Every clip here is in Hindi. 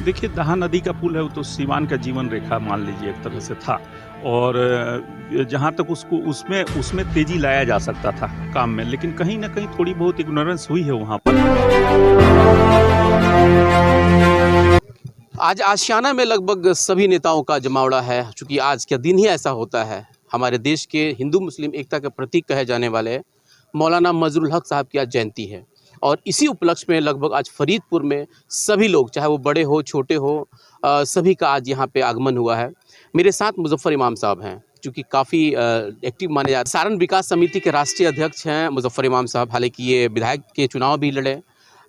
देखिए, दहा नदी का पुल है, वो तो सीवान का जीवन रेखा मान लीजिए एक तरह से था। और जहाँ तक उसको उसमें उसमें तेज़ी लाया जा सकता था काम में, लेकिन कहीं न कहीं थोड़ी बहुत इग्नोरेंस हुई है वहाँ पर। आज आशियाना में लगभग सभी नेताओं का जमावड़ा है, चूँकि आज का दिन ही ऐसा होता है। हमारे देश के हिंदू मुस्लिम एकता के प्रतीक कहे जाने वाले मौलाना मजरुल हक साहब की आज जयंती है और इसी उपलक्ष्य में लगभग आज फरीदपुर में सभी लोग, चाहे वो बड़े हो छोटे हो, सभी का आज यहाँ पे आगमन हुआ है। मेरे साथ मुजफ्फर इमाम साहब हैं, चूँकि काफ़ी एक्टिव माने जाते हैं। सारण विकास समिति के राष्ट्रीय अध्यक्ष हैं मुजफ्फर इमाम साहब। हालांकि ये विधायक के चुनाव भी लड़े,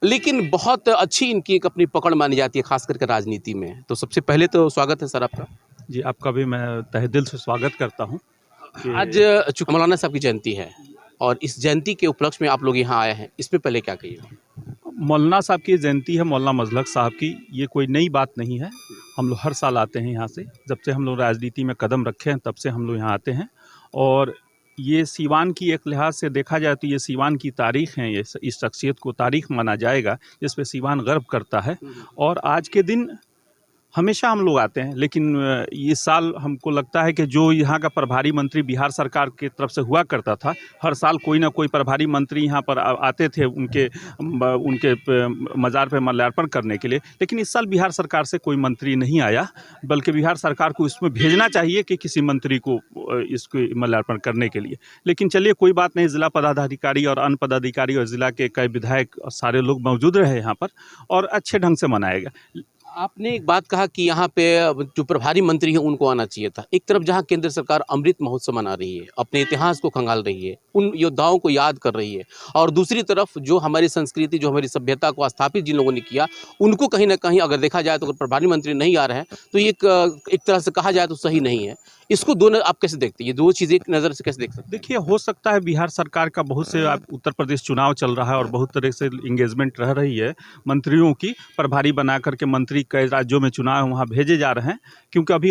लेकिन बहुत अच्छी इनकी एक अपनी पकड़ मानी जाती है, खास करके राजनीति में। तो सबसे पहले तो स्वागत है सर आपका। जी, आपका भी मैं तहे दिल से स्वागत करता हूँ कि आज चूँकि मौलाना साहब की जयंती है और इस जयंती के उपलक्ष्य में आप लोग यहाँ आए हैं, इसमें पहले क्या कहिए? मौलाना साहब की जयंती है, मौलाना मजलक साहब की। ये कोई नई बात नहीं है, हम लोग हर साल आते हैं यहाँ से। जब से हम लोग राजनीति में कदम रखे हैं तब से हम लोग यहाँ आते हैं। और ये सीवान की एक लिहाज से देखा जाए तो ये सीवान की तारीख़ है, ये इस शख्सियत को तारीख़ माना जाएगा जिस पे सीवान गर्व करता है। और आज के दिन हमेशा हम लोग आते हैं, लेकिन इस साल हमको लगता है कि जो यहाँ का प्रभारी मंत्री बिहार सरकार की तरफ से हुआ करता था, हर साल कोई ना कोई प्रभारी मंत्री यहाँ पर आते थे उनके मज़ार पे माल्यार्पण करने के लिए। लेकिन इस साल बिहार सरकार से कोई मंत्री नहीं आया, बल्कि बिहार सरकार को इसमें भेजना चाहिए कि किसी मंत्री को इसको माल्यार्पण करने के लिए। लेकिन चलिए, कोई बात नहीं, ज़िला पदाधिकारी और अन्य पदाधिकारी और ज़िला के कई विधायक और सारे लोग मौजूद रहे यहाँ पर और अच्छे ढंग से मनाएगा। आपने एक बात कहा कि यहाँ पे जो प्रभारी मंत्री हैं उनको आना चाहिए था। एक तरफ जहाँ केंद्र सरकार अमृत महोत्सव मना रही है, अपने इतिहास को खंगाल रही है, उन योद्धाओं को याद कर रही है, और दूसरी तरफ जो हमारी संस्कृति, जो हमारी सभ्यता को स्थापित जिन लोगों ने किया, उनको कहीं ना कहीं अगर देखा जाए तो अगर प्रभारी मंत्री नहीं आ रहे हैं तो ये एक तरह से कहा जाए तो सही नहीं है। इसको दोनों आप कैसे देखते हैं, ये दो चीज़ें एक नज़र से कैसे देख सकते हैं? देखिए, हो सकता है बिहार सरकार का बहुत से उत्तर प्रदेश चुनाव चल रहा है और बहुत तरह से इंगेजमेंट रह रही है मंत्रियों की, प्रभारी बना करके मंत्री कई राज्यों में चुनाव वहाँ भेजे जा रहे हैं। क्योंकि अभी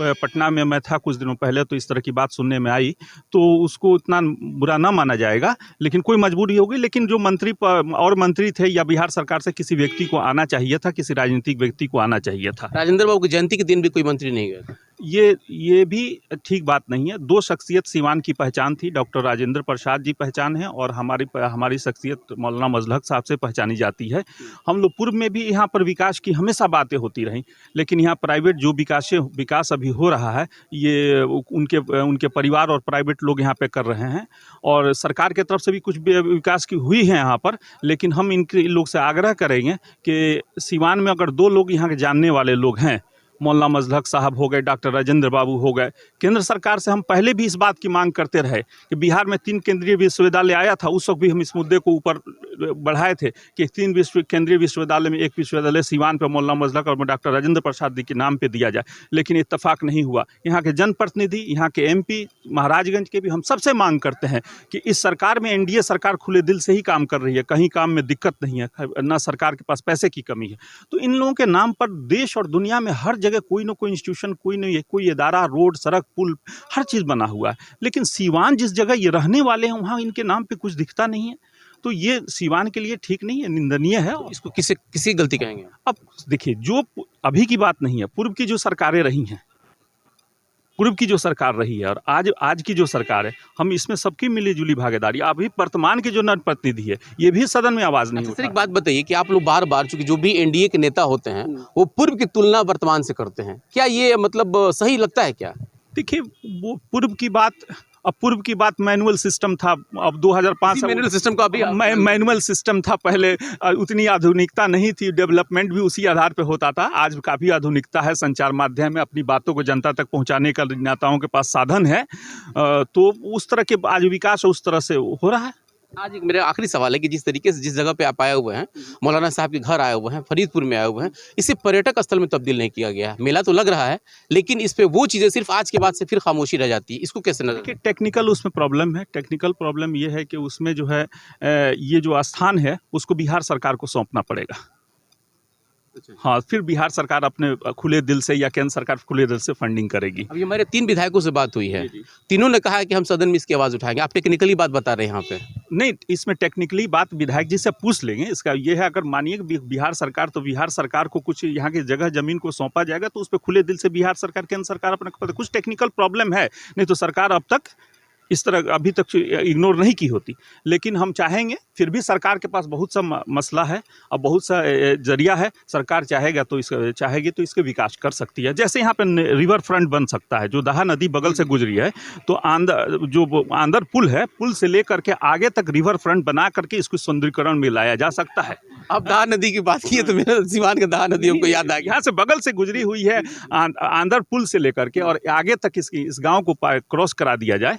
पटना में मैं था कुछ दिनों पहले, तो इस तरह की बात सुनने में आई, तो उसको उतना बुरा ना माना जाएगा, लेकिन कोई मजबूरी होगी। लेकिन जो मंत्री थे या बिहार सरकार से किसी व्यक्ति को आना चाहिए था, किसी राजनीतिक व्यक्ति को आना चाहिए था। राजेंद्र बाबू की जयंती के दिन भी कोई मंत्री नहीं गया। ये भी ठीक बात नहीं है। दो शख्सियत सीवान की पहचान थी, डॉक्टर राजेंद्र प्रसाद जी पहचान है और हमारी शख्सियत मौलाना मजलक साहब से पहचानी जाती है। हम लोग पूर्व में भी यहाँ पर विकास की हमेशा बातें होती रहीं, लेकिन यहाँ प्राइवेट जो विकास अभी हो रहा है, ये उनके परिवार और प्राइवेट लोग यहाँ पे कर रहे हैं। और सरकार की तरफ से भी कुछ विकास की हुई है यहाँ पर, लेकिन हम इन लोग से आग्रह करेंगे कि सीवान में अगर दो लोग यहाँ के जानने वाले लोग हैं, मौलाना मजलक साहब हो गए, डॉक्टर राजेंद्र बाबू हो गए। केंद्र सरकार से हम पहले भी इस बात की मांग करते रहे कि बिहार में 3 केंद्रीय विश्वविद्यालय आया था, उस वक्त भी हम इस मुद्दे को ऊपर बढ़ाए थे कि 3 केंद्रीय विश्वविद्यालय में एक विश्वविद्यालय सीवान पर मौलाना मजलक और डॉक्टर राजेंद्र प्रसाद जी के नाम पे दिया जाए, लेकिन इत्तेफाक नहीं हुआ। यहाँ के जनप्रतिनिधि, यहाँ के MP महाराजगंज के भी हम सबसे मांग करते हैं कि इस सरकार में, NDA सरकार खुले दिल से ही काम कर रही है, कहीं काम में दिक्कत नहीं है, ना सरकार के पास पैसे की कमी है। तो इन लोगों के नाम पर देश और दुनिया में हर जगह कोई ना कोई इंस्टीट्यूशन, कोई इदारा, रोड, सड़क, पुल, हर चीज़ बना हुआ है, लेकिन सीवान जिस जगह ये रहने वाले हैं वहाँ इनके नाम पे कुछ दिखता नहीं है। तो ये सीवान के लिए ठीक नहीं है, निंदनीय है। इसको किसी गलती कहेंगे? अब देखिए, जो अभी की बात नहीं है, पूर्व की जो सरकारें रही हैं, पूर्व की जो सरकार रही है और आज की जो सरकार है, हम इसमें सबकी मिली-जुली भागीदारी। अभी वर्तमान के जो जनप्रतिनिधि है, ये भी सदन में आवाज़ नहीं उठा। एक बात बताइए कि आप लोग बार-बार, चूँकि जो भी NDA के नेता होते हैं वो पूर्व की तुलना वर्तमान से करते हैं, क्या ये मतलब सही लगता है क्या? देखिए, वो पूर्व की बात मैनुअल सिस्टम था। अब 2005 मैनुअल सिस्टम का अभी मैनुअल सिस्टम था पहले, उतनी आधुनिकता नहीं थी, डेवलपमेंट भी उसी आधार पे होता था। आज काफ़ी आधुनिकता है, संचार माध्यम में अपनी बातों को जनता तक पहुंचाने का नेताओं के पास साधन है। तो उस तरह के आज विकास उस तरह से हो रहा है। आज एक मेरा आखिरी सवाल है कि जिस तरीके से, जिस जगह पे आप आए हुए हैं, मौलाना साहब के घर आए हुए हैं, फरीदपुर में आए हुए हैं, इसे पर्यटक स्थल में तब्दील नहीं किया गया है। मेला तो लग रहा है, लेकिन इस पे वो चीज़ें सिर्फ आज के बाद से फिर खामोशी रह जाती है। इसको कैसे नजर? टेक्निकल उसमें प्रॉब्लम है। टेक्निकल प्रॉब्लम ये है कि उसमें जो है, ये जो स्थान है उसको बिहार सरकार को सौंपना पड़ेगा। हाँ, फिर बिहार सरकार अपने खुले दिल से या केंद्र सरकार खुले दिल से फंडिंग करेगी। अभी हमारे 3 विधायकों से बात हुई है, तीनों ने कहा है कि हम सदन में इसकी आवाज़ उठाएंगे। आप टेक्निकली बात बता रहे हैं यहाँ पे। नहीं, इसमें टेक्निकली बात विधायक जी से पूछ लेंगे। इसका ये है, अगर मानिए कि बिहार सरकार, तो बिहार सरकार को कुछ यहाँ की जगह जमीन को सौंपा जाएगा तो उस पर खुले दिल से बिहार सरकार, केंद्र सरकार अपना, कुछ टेक्निकल प्रॉब्लम है, नहीं तो सरकार अब तक इस तरह अभी तक इग्नोर नहीं की होती। लेकिन हम चाहेंगे, फिर भी सरकार के पास बहुत सा मसला है और बहुत सा जरिया है। सरकार चाहेगी तो इसके विकास कर सकती है। जैसे यहाँ पे रिवर फ्रंट बन सकता है, जो दाहा नदी बगल से गुजरी है, तो आंदर पुल है, पुल से लेकर के आगे तक रिवर फ्रंट बना करके इसको सौंदर्यीकरण में लाया जा सकता है। अब दाहा नदी की बात की है तो मेरा सीवान का दाहा नदी हमको याद आ गया। यहाँ से बगल से गुजरी हुई है आंदर पुल से लेकर के, और आगे तक इस गांव को क्रॉस करा दिया जाए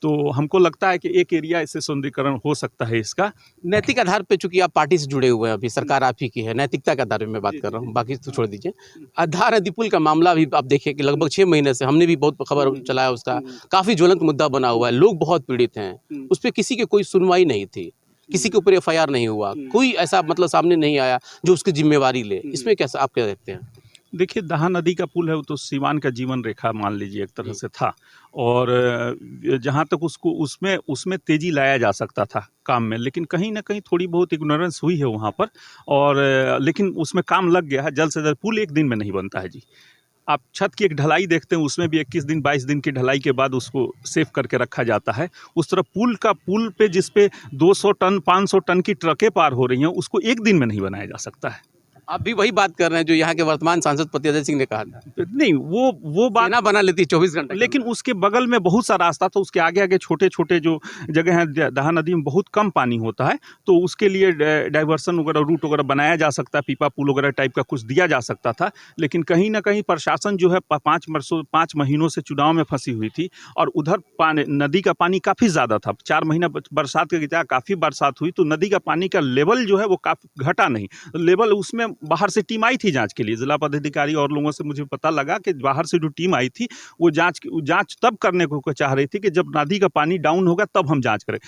तो हमको लगता है कि एक एरिया इससे सौंदर्यीकरण हो सकता है इसका। नैतिक आधार पे, चूंकि आप पार्टी से जुड़े हुए हैं, अभी सरकार आप ही की है, नैतिकता के आधार पे मैं बात कर रहा हूँ, बाकी तो छोड़ दीजिए। दाहा नदी पुल का मामला भी आप देखिए कि लगभग 6 महीने से हमने भी बहुत खबर चलाया, उसका काफ़ी ज्वलंत मुद्दा बना हुआ है, लोग बहुत पीड़ित हैं, उस पर किसी की कोई सुनवाई नहीं थी, किसी के ऊपर FIR नहीं हुआ, कोई ऐसा मतलब सामने नहीं आया जो उसकी जिम्मेवारी ले। इसमें कैसा आप क्या देखते हैं? देखिए, दाहा नदी का पुल है, वो तो सीवान का जीवन रेखा मान लीजिए एक तरह से था, और जहाँ तक उसको उसमें तेज़ी लाया जा सकता था काम में, लेकिन कहीं ना कहीं थोड़ी बहुत इग्नोरेंस हुई है वहाँ पर, और लेकिन उसमें काम लग गया है। जल्द से जल्द पुल एक दिन में नहीं बनता है जी। आप छत की एक ढलाई देखते हैं, उसमें भी 21 दिन 22 दिन की ढलाई के बाद उसको सेफ करके रखा जाता है। उस तरह पुल पे जिस पे 200 टन 500 टन की ट्रकें पार हो रही हैं, उसको एक दिन में नहीं बनाया जा सकता है। आप भी वही बात कर रहे हैं जो यहाँ के वर्तमान सांसद प्रत्याशी सिंह ने कहा था। नहीं, वो बात सेना बना लेती 24 घंटे, लेकिन उसके बगल में बहुत सा रास्ता, तो उसके आगे आगे छोटे छोटे जो जगह हैं, दाहा नदी में बहुत कम पानी होता है, तो उसके लिए डाइवर्सन वगैरह रूट वगैरह बनाया जा सकता है, पीपा पुल वगैरह टाइप का कुछ दिया जा सकता था। लेकिन कहीं ना कहीं प्रशासन जो है 5 महीनों से चुनाव में फंसी हुई थी, और उधर नदी का पानी काफ़ी ज़्यादा था। 4 महीना बरसात का काफ़ी बरसात हुई, तो नदी का पानी का लेवल जो है वो काफ़ी घटा नहीं। लेवल उसमें बाहर से टीम आई थी जांच के लिए, जिला पदाधिकारी और लोगों से मुझे पता लगा कि बाहर से जो टीम आई थी वो जांच तब करने को चाह रही थी कि जब नदी का पानी डाउन होगा तब हम जांच करें।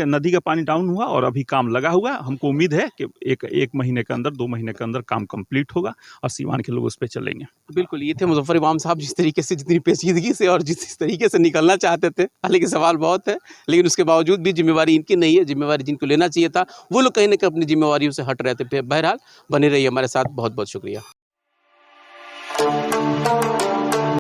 नदी का पानी डाउन हुआ और अभी काम लगा हुआ। हमको उम्मीद है कि एक महीने के अंदर, 2 महीने के अंदर काम कंप्लीट होगा और सीवान के लोग उस पर चलेंगे। बिल्कुल, ये थे मुजफ्फर इमाम साहब, जिस तरीके से, जितनी पेचीदगी से और जिस तरीके से निकलना चाहते थे। हालांकि सवाल बहुत है, लेकिन उसके बावजूद भी जिम्मेवारी इनकी नहीं है, जिम्मेवारी जिनको लेना चाहिए था वो लोग कहीं ना कहीं अपनी जिम्मेवारियों से हट रहे थे। बहरहाल बने रहिए हमारे साथ, बहुत बहुत शुक्रिया।